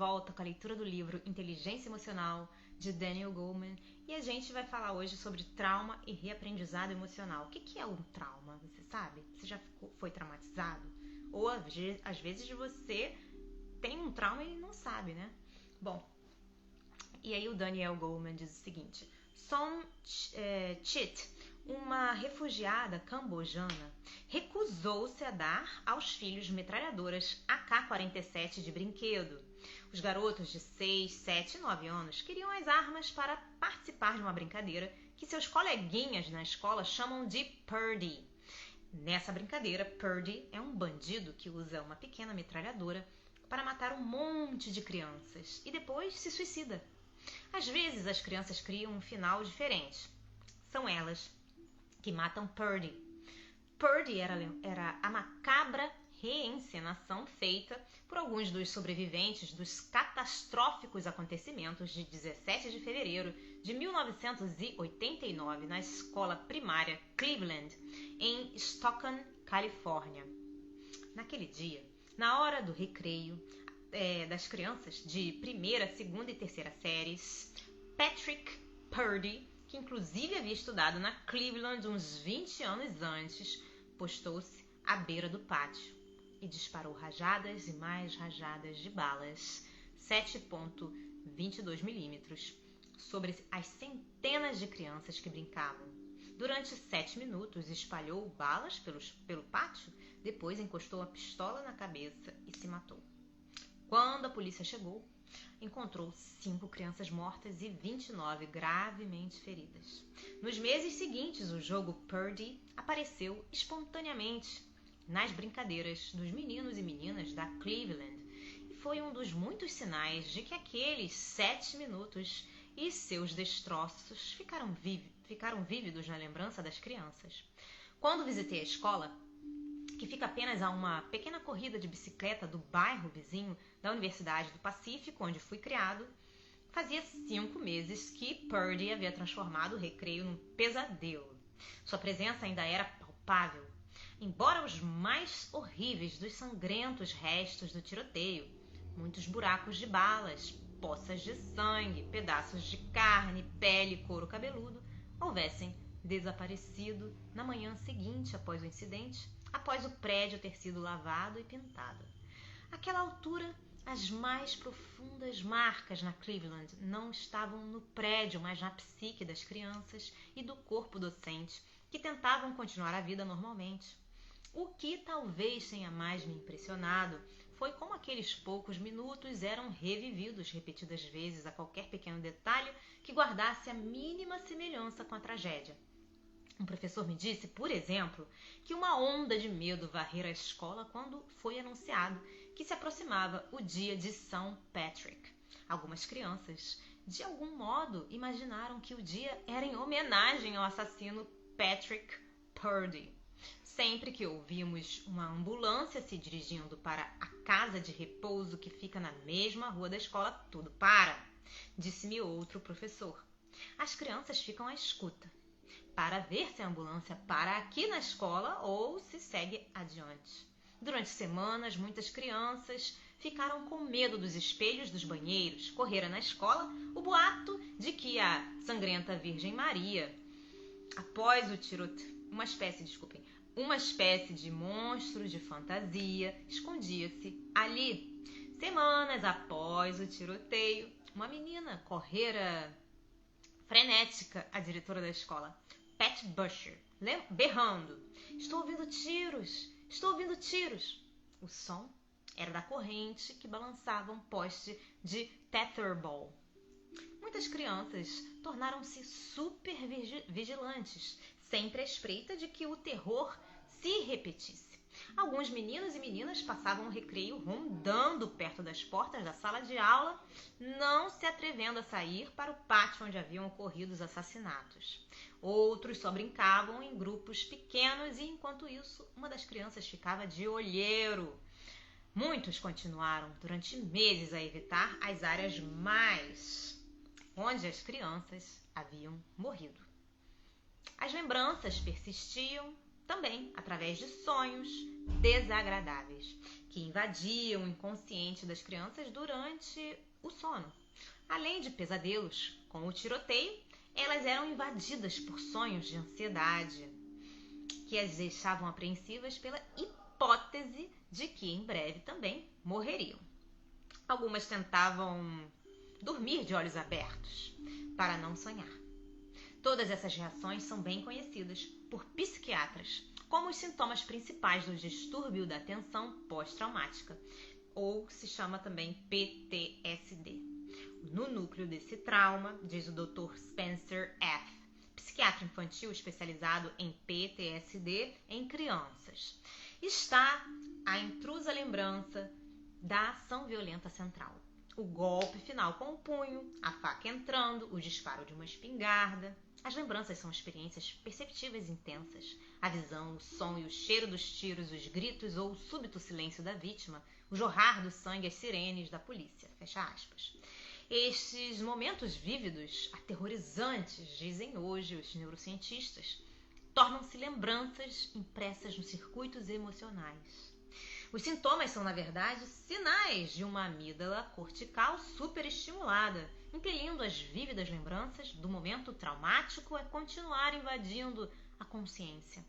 volta com a leitura do livro Inteligência Emocional, de Daniel Goleman, e a gente vai falar hoje sobre trauma e reaprendizado emocional. O que é um trauma? Você sabe? Você já foi traumatizado? Ou às vezes você tem um trauma e não sabe, né? Bom, e aí o Daniel Goleman diz o seguinte: Som Chit, uma refugiada cambojana, recusou-se a dar aos filhos metralhadoras AK-47 de brinquedo. Os garotos de 6, 7 e 9 anos queriam as armas para participar de uma brincadeira que seus coleguinhas na escola chamam de Purdy. Nessa brincadeira, Purdy é um bandido que usa uma pequena metralhadora para matar um monte de crianças e depois se suicida. Às vezes as crianças criam um final diferente. São elas que matam Purdy. Purdy era a macabra reencenação feita por alguns dos sobreviventes dos catastróficos acontecimentos de 17 de fevereiro de 1989 na escola primária Cleveland, em Stockton, Califórnia. Naquele dia, na hora do recreio das crianças de primeira, segunda e terceira séries, Patrick Purdy, que inclusive havia estudado na Cleveland uns 20 anos antes, postou-se à beira do pátio e disparou rajadas e mais rajadas de balas 7.22 milímetros sobre as centenas de crianças que brincavam. Durante 7 minutos espalhou balas pelo pátio, depois encostou a pistola na cabeça e se matou. Quando a polícia chegou, encontrou 5 crianças mortas e 29 gravemente feridas. Nos meses seguintes, o jogo Purdy apareceu espontaneamente nas brincadeiras dos meninos e meninas da Cleveland e foi um dos muitos sinais de que aqueles 7 minutos e seus destroços ficaram vívidos na lembrança das crianças. Quando visitei a escola, que fica apenas a uma pequena corrida de bicicleta do bairro vizinho da Universidade do Pacífico, onde fui criado, fazia 5 meses que Purdy havia transformado o recreio num pesadelo. Sua presença ainda era palpável, embora os mais horríveis dos sangrentos restos do tiroteio, muitos buracos de balas, poças de sangue, pedaços de carne, pele e couro cabeludo houvessem desaparecido na manhã seguinte após o incidente, após o prédio ter sido lavado e pintado. Àquela altura, as mais profundas marcas na Cleveland não estavam no prédio, mas na psique das crianças e do corpo docente, que tentavam continuar a vida normalmente. O que talvez tenha mais me impressionado foi como aqueles poucos minutos eram revividos repetidas vezes a qualquer pequeno detalhe que guardasse a mínima semelhança com a tragédia. Um professor me disse, por exemplo, que uma onda de medo varrera a escola quando foi anunciado que se aproximava o dia de São Patrick. Algumas crianças, de algum modo, imaginaram que o dia era em homenagem ao assassino Patrick Purdy. Sempre que ouvimos uma ambulância se dirigindo para a casa de repouso que fica na mesma rua da escola, tudo para, disse-me outro professor. As crianças ficam à escuta para ver se a ambulância para aqui na escola ou se segue adiante. Durante semanas, muitas crianças ficaram com medo dos espelhos dos banheiros. Correra na escola o boato de que a sangrenta Virgem Maria, após o tiroteio, uma espécie de monstro de fantasia, escondia-se ali. Semanas após o tiroteio, uma menina correra frenética à diretora da escola, Pat Busher, berrando: Estou ouvindo tiros! O som era da corrente que balançava um poste de tetherball. Muitas crianças tornaram-se super vigilantes, sempre à espreita de que o terror se repetisse. Alguns meninos e meninas passavam o recreio rondando perto das portas da sala de aula, não se atrevendo a sair para o pátio onde haviam ocorrido os assassinatos. Outros só brincavam em grupos pequenos e, enquanto isso, uma das crianças ficava de olheiro. Muitos continuaram durante meses a evitar as áreas onde as crianças haviam morrido. As lembranças persistiam, também através de sonhos desagradáveis que invadiam o inconsciente das crianças durante o sono. Além de pesadelos com o tiroteio, elas eram invadidas por sonhos de ansiedade que as deixavam apreensivas pela hipótese de que em breve também morreriam. Algumas tentavam dormir de olhos abertos para não sonhar. Todas essas reações são bem conhecidas por psiquiatras como os sintomas principais do distúrbio da atenção pós-traumática, ou se chama também PTSD. No núcleo desse trauma, diz o Dr. Spencer F., psiquiatra infantil especializado em PTSD em crianças, está a intrusa lembrança da ação violenta central. O golpe final com o punho, a faca entrando, o disparo de uma espingarda. As lembranças são experiências perceptíveis intensas. A visão, o som e o cheiro dos tiros, os gritos ou o súbito silêncio da vítima, o jorrar do sangue, as sirenes da polícia. Fecha aspas. Estes momentos vívidos, aterrorizantes, dizem hoje os neurocientistas, tornam-se lembranças impressas nos circuitos emocionais. Os sintomas são, na verdade, sinais de uma amígdala cortical superestimulada, impelindo as vívidas lembranças do momento traumático a continuar invadindo a consciência.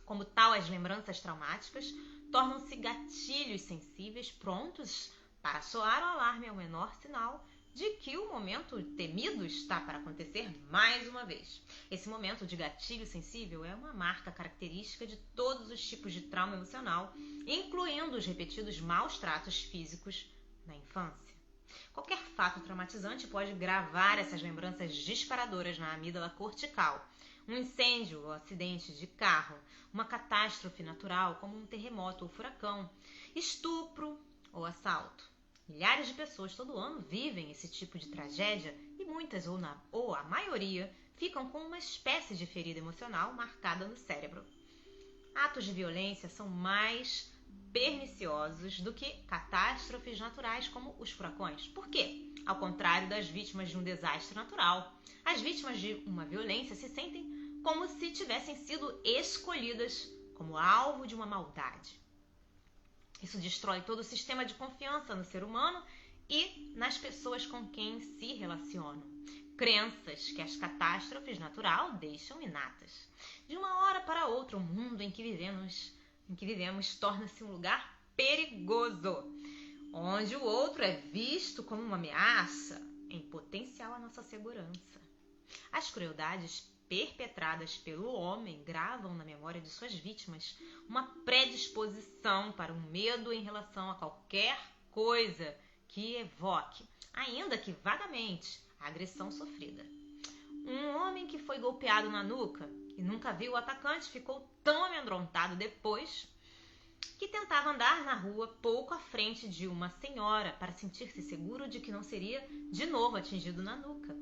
Como tal, as lembranças traumáticas tornam-se gatilhos sensíveis prontos para soar o alarme ao menor sinal de que o momento temido está para acontecer mais uma vez. Esse momento de gatilho sensível é uma marca característica de todos os tipos de trauma emocional, incluindo os repetidos maus tratos físicos na infância. Qualquer fato traumatizante pode gravar essas lembranças disparadoras na amígdala cortical. Um incêndio ou acidente de carro, uma catástrofe natural como um terremoto ou furacão, estupro ou assalto. Milhares de pessoas todo ano vivem esse tipo de tragédia e muitas, ou a maioria, ficam com uma espécie de ferida emocional marcada no cérebro. Atos de violência são mais perniciosos do que catástrofes naturais como os furacões. Por quê? Ao contrário das vítimas de um desastre natural, as vítimas de uma violência se sentem como se tivessem sido escolhidas como alvo de uma maldade. Isso destrói todo o sistema de confiança no ser humano e nas pessoas com quem se relacionam. Crenças que as catástrofes naturais deixam inatas. De uma hora para outra, o mundo em que vivemos torna-se um lugar perigoso, onde o outro é visto como uma ameaça em potencial à nossa segurança. As crueldades perpetradas pelo homem gravam na memória de suas vítimas uma predisposição para um medo em relação a qualquer coisa que evoque, ainda que vagamente, a agressão sofrida. Um homem que foi golpeado na nuca e nunca viu o atacante ficou tão amedrontado depois que tentava andar na rua pouco à frente de uma senhora para sentir-se seguro de que não seria de novo atingido na nuca.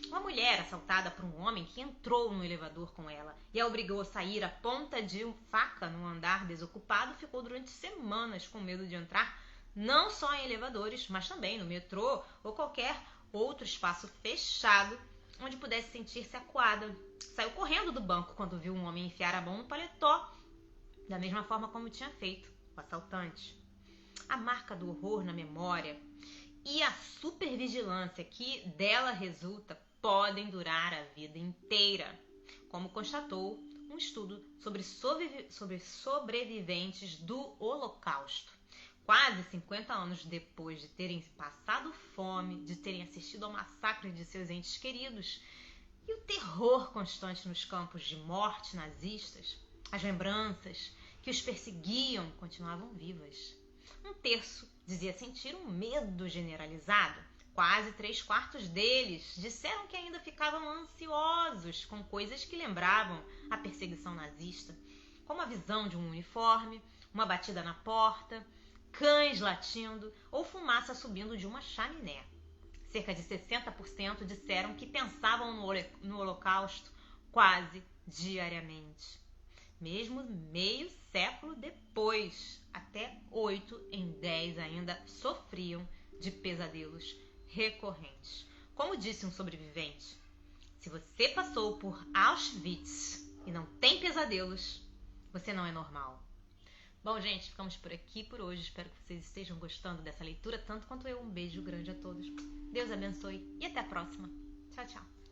Uma mulher assaltada por um homem que entrou no elevador com ela e a obrigou a sair à ponta de faca num andar desocupado ficou durante semanas com medo de entrar não só em elevadores, mas também no metrô ou qualquer outro espaço fechado onde pudesse sentir-se acuada. Saiu correndo do banco quando viu um homem enfiar a mão no paletó, da mesma forma como tinha feito o assaltante. A marca do horror na memória e a supervigilância que dela resulta podem durar a vida inteira, como constatou um estudo sobre sobreviventes do Holocausto. Quase 50 anos depois de terem passado fome, de terem assistido ao massacre de seus entes queridos e o terror constante nos campos de morte nazistas, as lembranças que os perseguiam continuavam vivas. Um terço dizia sentir um medo generalizado. Quase 3/4 deles disseram que ainda ficavam ansiosos com coisas que lembravam a perseguição nazista, como a visão de um uniforme, uma batida na porta, cães latindo ou fumaça subindo de uma chaminé. Cerca de 60% disseram que pensavam no Holocausto quase diariamente. Mesmo meio século depois, até 8 em 10 ainda sofriam de pesadelos recorrentes. Como disse um sobrevivente, se você passou por Auschwitz e não tem pesadelos, Você não é normal. Bom, gente, ficamos por aqui por hoje. Espero que vocês estejam gostando dessa leitura, tanto quanto eu. Um beijo grande a todos. Deus abençoe e até a próxima. Tchau, tchau.